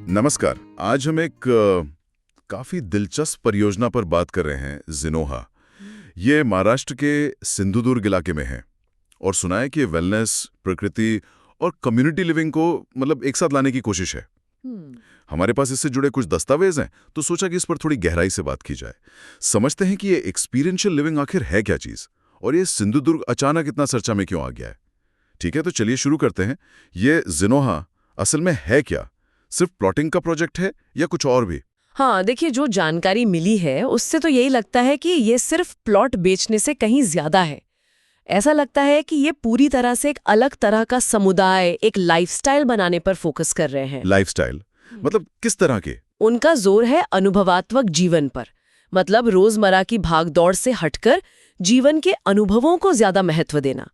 नमस्कार। आज हम एक काफी दिलचस्प परियोजना पर बात कर रहे हैं, जिनोहा। ये महाराष्ट्र के सिंधुदुर्ग इलाके में है और सुना है कि वेलनेस, प्रकृति और कम्युनिटी लिविंग को एक साथ लाने की कोशिश है। हमारे पास इससे जुड़े कुछ दस्तावेज हैं, तो सोचा कि इस पर थोड़ी गहराई से बात की जाए। समझते हैं कि ये एक्सपीरियंशियल लिविंग आखिर है क्या चीज, और ये सिंधुदुर्ग अचानक इतना चर्चा में क्यों आ गया है। ठीक है, तो चलिए शुरू करते हैं। ये जिनोहा असल में है क्या? सिर्फ प्लॉटिंग का प्रोजेक्ट है या कुछ और भी? हाँ, देखिए, जो जानकारी मिली है उससे तो यही लगता है कि ये सिर्फ प्लॉट बेचने से कहीं ज्यादा है। ऐसा लगता है कि ये पूरी तरह से एक अलग तरह का समुदाय, एक लाइफस्टाइल बनाने पर फोकस कर रहे हैं। लाइफस्टाइल मतलब किस तरह के? उनका जोर है अनुभवात्मक जीवन पर, मतलब रोजमर्रा की भागदौड़ से हटकर जीवन के अनुभवों को ज्यादा महत्व देना।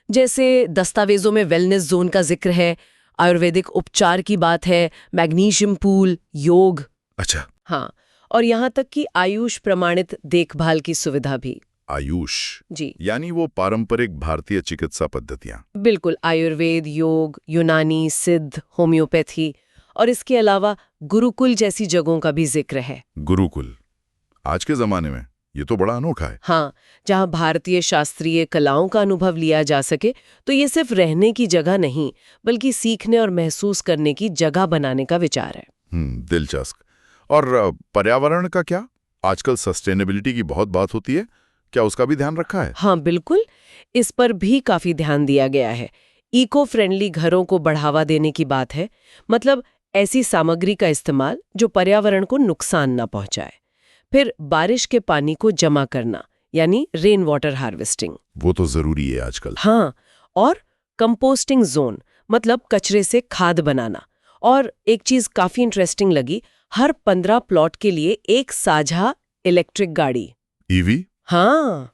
जैसे दस्तावेजों में वेलनेस जोन का जिक्र है, आयुर्वेदिक उपचार की बात है, मैग्नीशियम पूल, योग। अच्छा। हाँ, और यहाँ तक कि आयुष प्रमाणित देखभाल की सुविधा भी। आयुष जी, यानी वो पारंपरिक भारतीय चिकित्सा पद्धतियां। बिल्कुल, आयुर्वेद, योग, यूनानी, सिद्ध, होम्योपैथी, और इसके अलावा गुरुकुल जैसी जगहों का भी जिक्र है। गुरुकुल आज के जमाने में ये तो बड़ा अनोखा है। हाँ, जहाँ भारतीय शास्त्रीय कलाओं का अनुभव लिया जा सके, तो ये सिर्फ रहने की जगह नहीं, बल्कि सीखने और महसूस करने की जगह बनाने का विचार है। दिलचस्प। और पर्यावरण का क्या? आजकल सस्टेनेबिलिटी की बहुत बात होती है, क्या उसका भी ध्यान रखा है? हाँ, बिल्कुल, इस पर भी काफी ध्यान दिया गया है। इको फ्रेंडली घरों को बढ़ावा देने की बात है, मतलब ऐसी सामग्री का इस्तेमाल जो पर्यावरण को नुकसान न पहुंचाए। फिर बारिश के पानी को जमा करना, यानी रेन वाटर हार्वेस्टिंग। वो तो जरूरी है आजकल। हाँ, और कंपोस्टिंग जोन, मतलब कचरे से खाद बनाना। और एक चीज काफी इंटरेस्टिंग लगी, हर 15 प्लॉट के लिए एक साझा इलेक्ट्रिक गाड़ी। ईवी? हाँ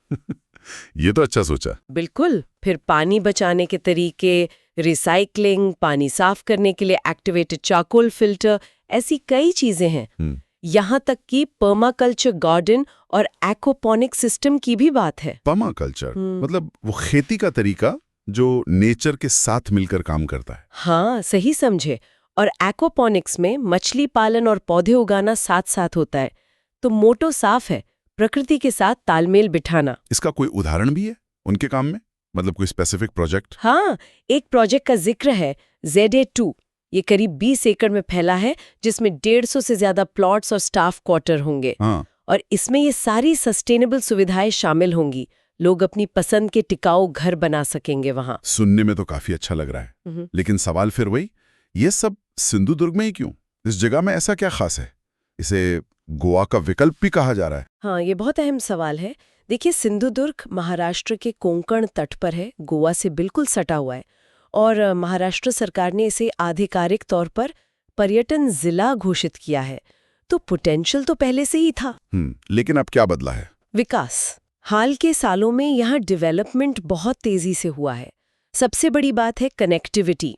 ये तो अच्छा सोचा। बिल्कुल। फिर पानी बचाने के तरीके, रिसाइकलिंग, पानी साफ करने के लिए एक्टिवेटेड चारकोल फिल्टर, ऐसी कई चीजें हैं। यहाँ तक कि पर्माकल्चर गार्डन और एक्वापोनिक सिस्टम की भी बात है। पर्माकल्चर मतलब वो खेती का तरीका जो नेचर के साथ मिलकर काम करता है। हाँ, सही समझे। और एक्वापोनिक्स में मछली पालन और पौधे उगाना साथ साथ होता है। तो मोटो साफ है, प्रकृति के साथ तालमेल बिठाना। इसका कोई उदाहरण भी है उनके काम में? मतलब कोई स्पेसिफिक प्रोजेक्ट? हाँ, एक प्रोजेक्ट का जिक्र है, ZA2। ये करीब 20 एकड़ में फैला है, जिसमें 150 से ज्यादा प्लॉट्स और स्टाफ क्वार्टर होंगे। हाँ। और इसमें ये सारी सस्टेनेबल सुविधाएं शामिल होंगी। लोग अपनी पसंद के टिकाऊ घर बना सकेंगे वहां। सुनने में तो काफी अच्छा लग रहा है, लेकिन सवाल फिर वही, ये सब सिंधुदुर्ग में ही क्यों? इस जगह में ऐसा क्या खास है? इसे गोवा का विकल्प भी कहा जा रहा है। हाँ, ये बहुत अहम सवाल है। देखिए, सिंधुदुर्ग महाराष्ट्र के कोंकण तट पर है, गोवा से बिल्कुल सटा हुआ है, और महाराष्ट्र सरकार ने इसे आधिकारिक तौर पर पर्यटन जिला घोषित किया है। तो पोटेंशियल तो पहले से ही था। लेकिन अब क्या बदला है? विकास। हाल के सालों में यहाँ डेवलपमेंट बहुत तेजी से हुआ है। सबसे बड़ी बात है कनेक्टिविटी।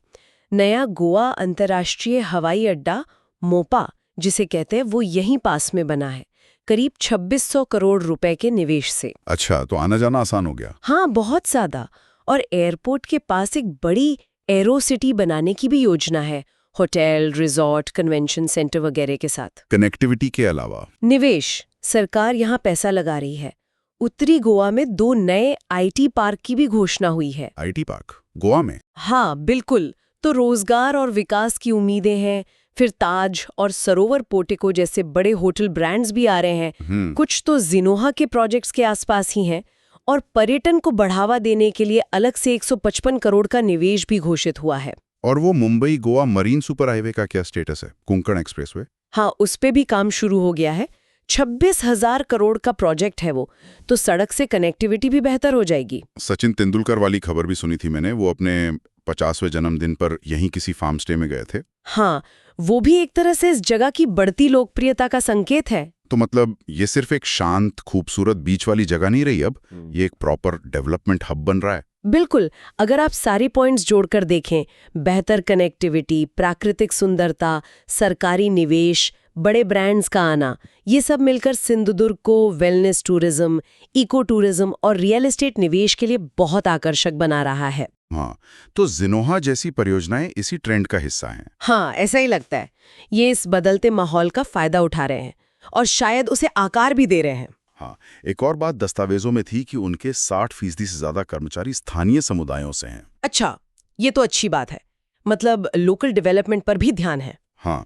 नया गोवा अंतर्राष्ट्रीय हवाई अड्डा, मोपा जिसे कहते हैं, वो यहीं पास में बना है, करीब 2600 करोड़ रुपए के निवेश से। अच्छा, तो आना जाना आसान हो गया। हाँ, बहुत ज्यादा। और एयरपोर्ट के पास एक बड़ी एरो सिटी बनाने की भी योजना है, होटल, रिजॉर्ट, कन्वेंशन सेंटर वगैरह के साथ। कनेक्टिविटी के अलावा निवेश, सरकार यहाँ पैसा लगा रही है। उत्तरी गोवा में 2 नए IT पार्क की भी घोषणा हुई है। IT पार्क गोवा में? हाँ, बिल्कुल। तो रोजगार और विकास की उम्मीदें हैं। फिर ताज और सरोवर पोर्टिको जैसे बड़े होटल ब्रांड्स भी आ रहे हैं। कुछ तो जिनोहा के प्रोजेक्ट्स के आसपास ही हैं। और पर्यटन को बढ़ावा देने के लिए अलग से 155 करोड़ का निवेश भी घोषित हुआ है। और वो Mumbai Goa marine super highway का क्या स्टेटस है? कोंकण एक्सप्रेसवे? हाँ, उस पे भी काम शुरू हो गया है। 26,000 करोड़ का प्रोजेक्ट है वो, तो सड़क से कनेक्टिविटी भी बेहतर हो जाएगी। सचिन तेंदुलकर वाली खबर भी सुनी थी मैंने, वो अपने 50वें जन्मदिन पर यहीं किसी फार्म स्टे में गए थे। हाँ, वो भी एक तरह से इस जगह की बढ़ती लोकप्रियता का संकेत है। तो मतलब ये सिर्फ एक शांत खूबसूरत बीच वाली जगह नहीं रही, अब ये एक प्रॉपर डेवलपमेंट हब बन रहा है। बिल्कुल। अगर आप सारे पॉइंट्स जोड़कर देखें, बेहतर कनेक्टिविटी, प्राकृतिक सुंदरता, सरकारी निवेश, बड़े ब्रांड्स का आना, ये सब मिलकर सिंधुदुर्ग को वेलनेस टूरिज्म, इको टूरिज्म और रियल एस्टेट निवेश के लिए बहुत आकर्षक बना रहा है। हाँ, तो जिनोहा जैसी परियोजनाएं इसी ट्रेंड का हिस्सा हैं। हाँ, ऐसा ही लगता है। ये इस बदलते माहौल का फायदा उठा रहे हैं और शायद उसे आकार भी दे रहे हैं। हाँ, एक और बात दस्तावेजों में थी कि उनके 60% से ज्यादा कर्मचारी स्थानीय समुदायों से हैं। अच्छा, ये तो अच्छी बात है। मतलब लोकल डेवलपमेंट पर भी ध्यान है। हाँ,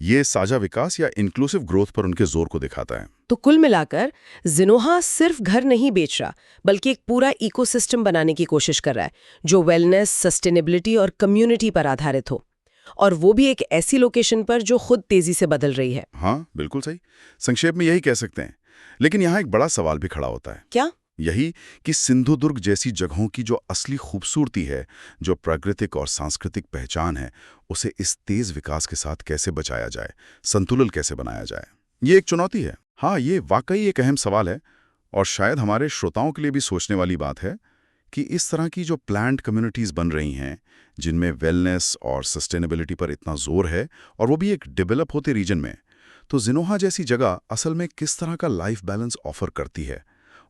ये साझा विकास या इंक्लूसिव ग्रोथ पर उनके जोर को दिखाता है। तो कुल मिलाकर जिनोहा सिर्फ घर नहीं बेच रहा, बल्कि एक पूरा इकोसिस्टम बनाने की कोशिश कर रहा है जो वेलनेस, सस्टेनेबिलिटी और कम्युनिटी पर आधारित हो, और वो भी एक ऐसी लोकेशन पर जो खुद तेजी से बदल रही है। हाँ, बिल्कुल सही। संक्षेप में यही कह सकते हैं। लेकिन यहाँ एक बड़ा सवाल भी खड़ा होता है। क्या? यही कि सिंधुदुर्ग जैसी जगहों की जो असली खूबसूरती है, जो प्राकृतिक और सांस्कृतिक पहचान है, उसे इस तेज विकास के साथ कैसे बचाया जाए, संतुलन कैसे बनाया जाए। ये एक चुनौती है। हाँ, ये वाकई एक अहम सवाल है और शायद हमारे श्रोताओं के लिए भी सोचने वाली बात है कि इस तरह की जो प्लान्ड कम्युनिटीज़ बन रही हैं, जिनमें वेलनेस और सस्टेनेबिलिटी पर इतना जोर है और वो भी एक डेवलप होते रीजन में, तो जिनोहा जैसी जगह असल में किस तरह का लाइफ बैलेंस ऑफर करती है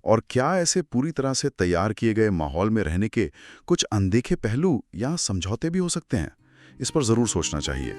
और क्या ऐसे पूरी तरह से तैयार किए गए माहौल में रहने के कुछ अनदेखे पहलू या समझौते भी हो सकते हैं। इस पर ज़रूर सोचना चाहिए।